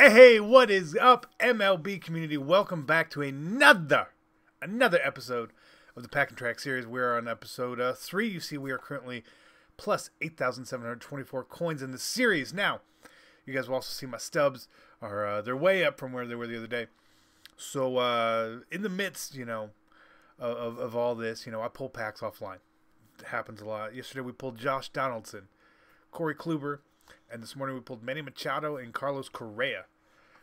Hey, what is up, MLB community? Welcome back to another episode of the Pack and Track series. We're on episode 3. You see, we are currently plus 8,724 coins in the series. Now, you guys will also see my stubs are they're way up from where they were the other day. So, in the midst, of all this, I pull packs offline. It happens a lot. Yesterday we pulled Josh Donaldson, Corey Kluber, and this morning we pulled Manny Machado and Carlos Correa.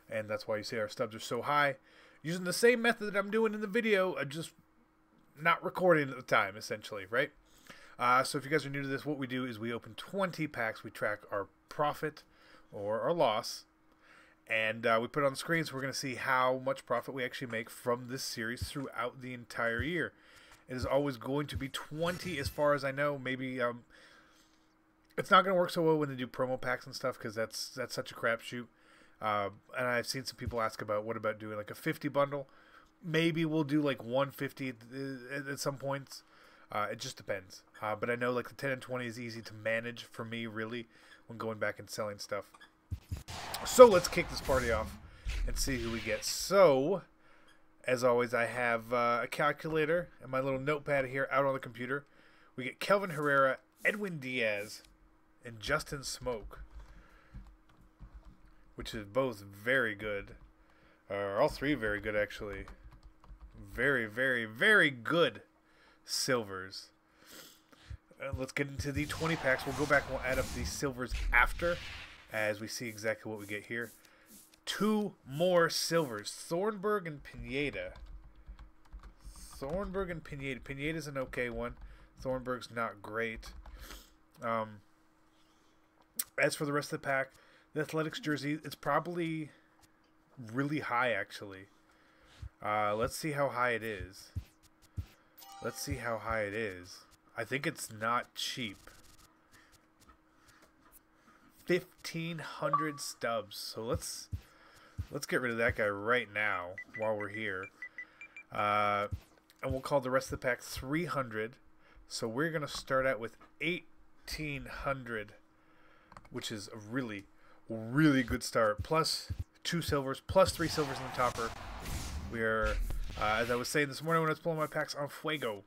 And that's why you see our stubs are so high. Using the same method that I'm doing in the video, just not recording at the time, essentially, right? So if you guys are new to this, what we do is we open 20 packs. We track our profit or our loss. And we put it on the screen, so we're going to see how much profit we actually make from this series throughout the entire year. It is always going to be 20 as far as I know. Maybe it's not going to work so well when they do promo packs and stuff because that's such a crapshoot. And I've seen some people ask about what about doing like a 50 bundle. Maybe we'll do like 150 at some points. It just depends. But I know like the 10 and 20 is easy to manage for me really when going back and selling stuff. So let's kick this party off and see who we get. So as always, I have a calculator and my little notepad here out on the computer. We get Kelvin Herrera, Edwin Diaz, and Justin Smoke, which is both very good. All three very good, actually. Very, very, very good silvers. Let's get into the 20 packs. We'll go back and we'll add up these silvers after, as we see exactly what we get here. 2 more silvers. Thornburg and Pineda. Thornburg and Pineda. Pineda's an okay one. Thornburg's not great. As for the rest of the pack, the Athletics jersey, it's probably really high, actually. Let's see how high it is. Let's see how high it is. I think it's not cheap. 1,500 stubs. So let's get rid of that guy right now while we're here. And we'll call the rest of the pack 300. So we're going to start out with 1,800, which is a really good start. Plus 2 silvers, plus 3 silvers in the topper. We are, as I was saying this morning when I was pulling my packs, on fuego.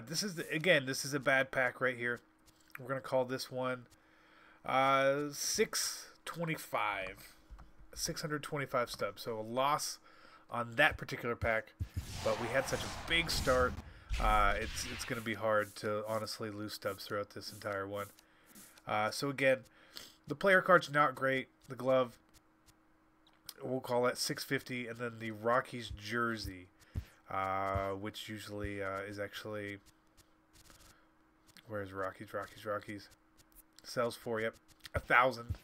This is a bad pack right here. We're gonna call this one 625 stubs. So a loss on that particular pack, but we had such a big start. It's gonna be hard to honestly lose stubs throughout this entire one. So again, the player card's not great. The glove, we'll call that 650, and then the Rockies jersey, which usually is actually, where's Rockies? Sells for, yep, 1,000.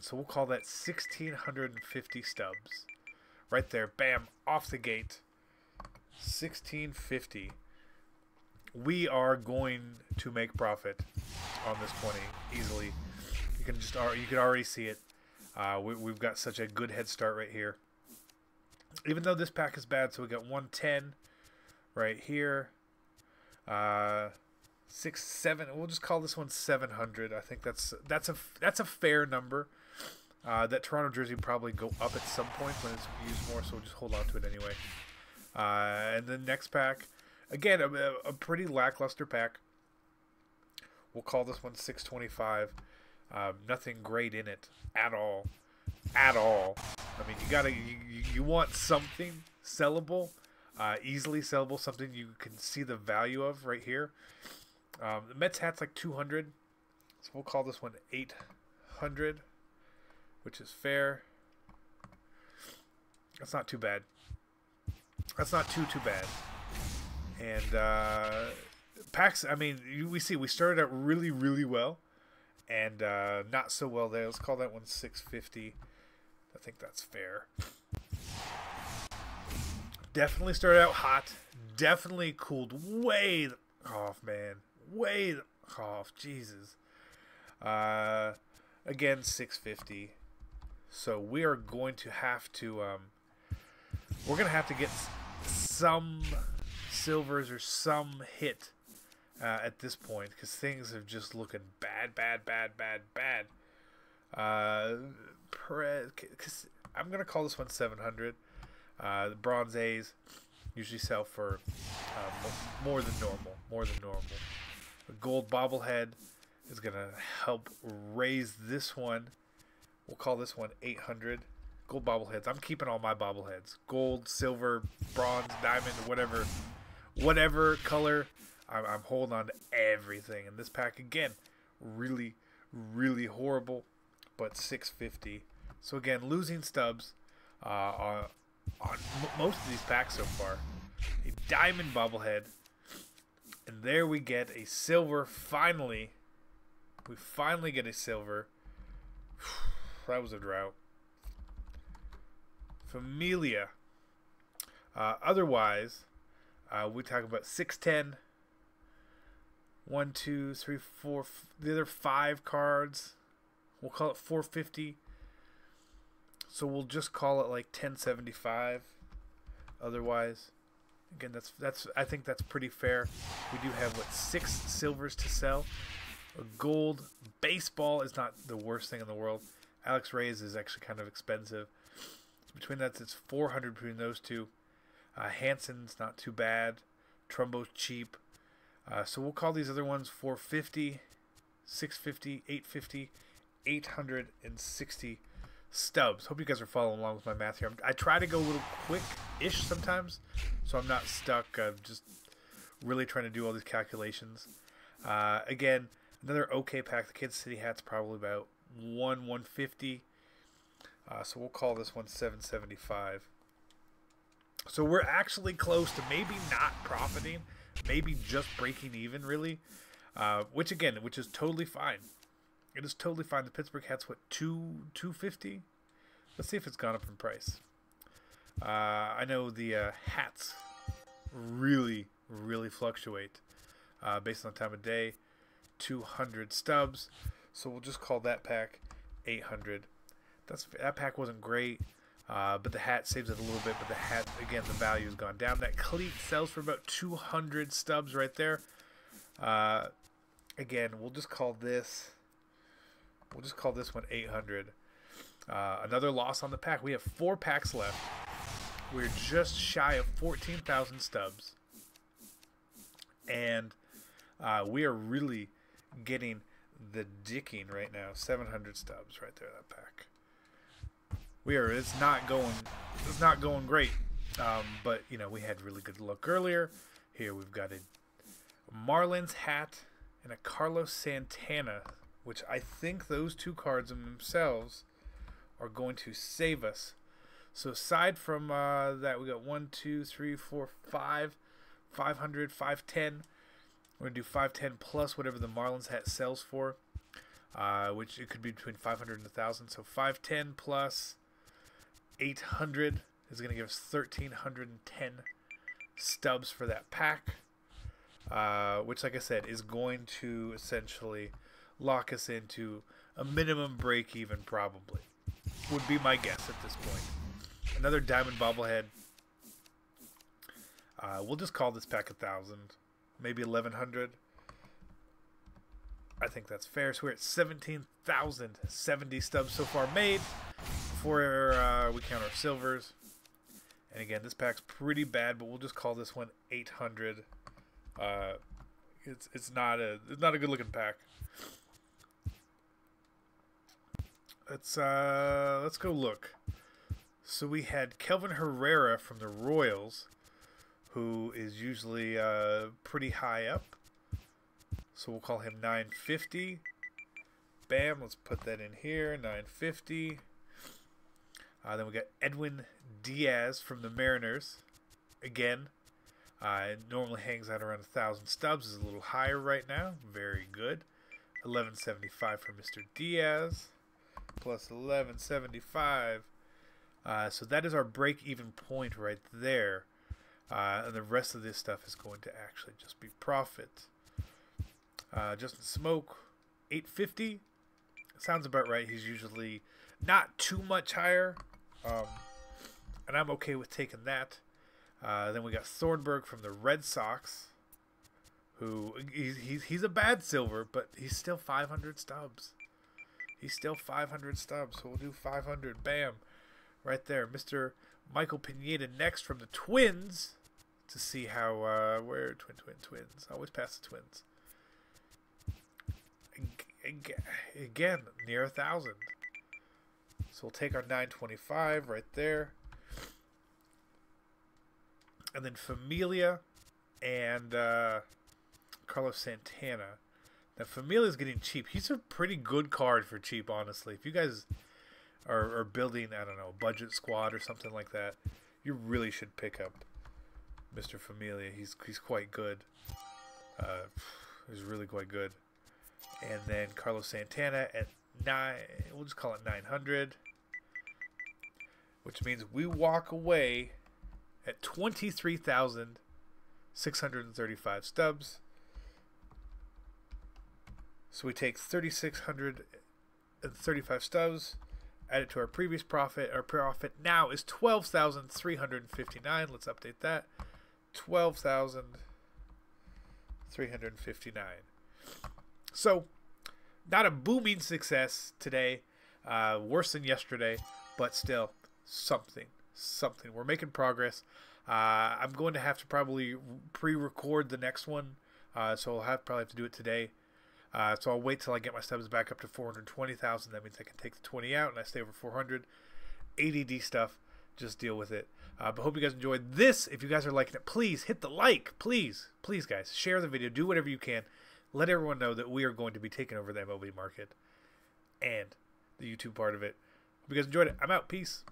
So we'll call that 1,650 stubs. Right there, bam, off the gate. 1,650. We are going to make profit on this 20 easily. You can already see it. We've got such a good head start right here. Even though this pack is bad, so we got 110 right here. 6, 7. We'll just call this one 700. I think that's a fair number. That Toronto jersey will probably go up at some point when it's used more, so we'll just hold on to it anyway. And the next pack, again, a pretty lackluster pack. We'll call this one 625. Nothing great in it at all. I mean, you want something sellable, easily sellable, something you can see the value of right here. The Mets hat's like 200, so we'll call this one 800, which is fair. That's not too bad. That's not too bad. And packs, I mean, we started out really well. And not so well there. Let's call that one 650. I think that's fair. Definitely started out hot. Definitely cooled way off, man. Way off. Jesus. Again, 650. So we are going to have to we're going to have to get some silvers or some hit at this point, because things are just looking bad. Perez. Cause I'm going to call this one 700. The bronze A's usually sell for more than normal. A gold bobblehead is going to help raise this one. We'll call this one 800. Gold bobbleheads. I'm keeping all my bobbleheads. Gold, silver, bronze, diamond, whatever color. I'm holding on to everything. And this pack, again, really, really horrible, but 650. So again, losing stubs on most of these packs so far. A diamond bobblehead. And there we get a silver, finally. We finally get a silver. That was a drought. Familia. Otherwise, we talk about 610. 1, 2, 3, 4. The other 5 cards. We'll call it 450. So we'll just call it like 1075. Otherwise, again, that's I think that's pretty fair. We do have 6 silvers to sell. A gold baseball is not the worst thing in the world. Alex Reyes is actually kind of expensive. Between that, it's 400 between those two. Hansen's not too bad. Trumbo's cheap. So we'll call these other ones 450, 650, 850, 860 stubs. Hope you guys are following along with my math here. I try to go a little quick-ish sometimes, so I'm not stuck just really trying to do all these calculations. Again, another okay pack. The Kansas City hat's probably about 150. So we'll call this one 775. So we're actually close to maybe not profiting, maybe just breaking even, really. Which is totally fine. It is totally fine. The Pittsburgh hat's what, 250? Let's see if it's gone up in price. I know the hats really, really fluctuate based on time of day. 200 stubs. So we'll just call that pack 800. That pack wasn't great, but the hat saves it a little bit. But the hat, again, the value has gone down. That cleat sells for about 200 stubs right there. Again, we'll just call this one 800. Another loss on the pack. We have 4 packs left. We're just shy of 14,000 stubs, and we are really getting the dicking right now. 700 stubs right there. That pack. It's not going great. But we had really good luck earlier. Here we've got a Marlins hat and a Carlos Santana, which I think those 2 cards in themselves are going to save us. So aside from that, we got 1, 2, 3, 4, 5, 500, 510. We're gonna do 510 plus whatever the Marlins hat sells for, which it could be between 500 and 1,000. So 510 plus 800 is going to give us 1,310 stubs for that pack, which, like I said, is going to essentially lock us into a minimum break even, probably. Would be my guess at this point. Another diamond bobblehead. We'll just call this pack 1,000, maybe 1,100. I think that's fair. So we're at 17,070 stubs so far made before we count our silvers. And again, this pack's pretty bad, but we'll just call this one 800. It's not a good looking pack. Let's go look. So we had Kelvin Herrera from the Royals, who is usually pretty high up. So we'll call him 950. Bam, let's put that in here, 950. Then we got Edwin Diaz from the Mariners. Again, it normally hangs out around 1,000 stubs. Is a little higher right now. Very good. 1175 for Mr. Diaz. Plus 1175. So that is our break-even point right there. And the rest of this stuff is going to actually just be profit. Justin Smoke, 850. Sounds about right. He's usually not too much higher. And I'm okay with taking that. Then we got Thornburg from the Red Sox, who he's a bad silver, but he's still 500 stubs. He's still 500 stubs, so we'll do 500. Bam. Right there. Mr. Michael Pineda next from the Twins to see how, where Twins. Always past the Twins. Again, near 1,000. So we'll take our 925 right there. And then Familia and Carlos Santana. Now, Familia's getting cheap. He's a pretty good card for cheap, honestly. If you guys are building, I don't know, a budget squad or something like that, you really should pick up Mr. Familia. He's quite good. He's really quite good. And then Carlos Santana at we'll just call it 900. Which means we walk away at 23,635 stubs. So we take 3,635 stubs, add it to our previous profit. Our profit now is 12,359. Let's update that. 12,359. So, not a booming success today. Worse than yesterday, but still something. We're making progress. I'm going to have to probably pre-record the next one, so I'll probably have to do it today. So I'll wait till I get my stubs back up to 420,000. That means I can take the 20 out, and I stay over 400. ADD stuff. Just deal with it. But hope you guys enjoyed this. If you guys are liking it, please hit the like. Please, guys, share the video. Do whatever you can. Let everyone know that we are going to be taking over the MLB market and the YouTube part of it. Hope you guys enjoyed it. I'm out. Peace.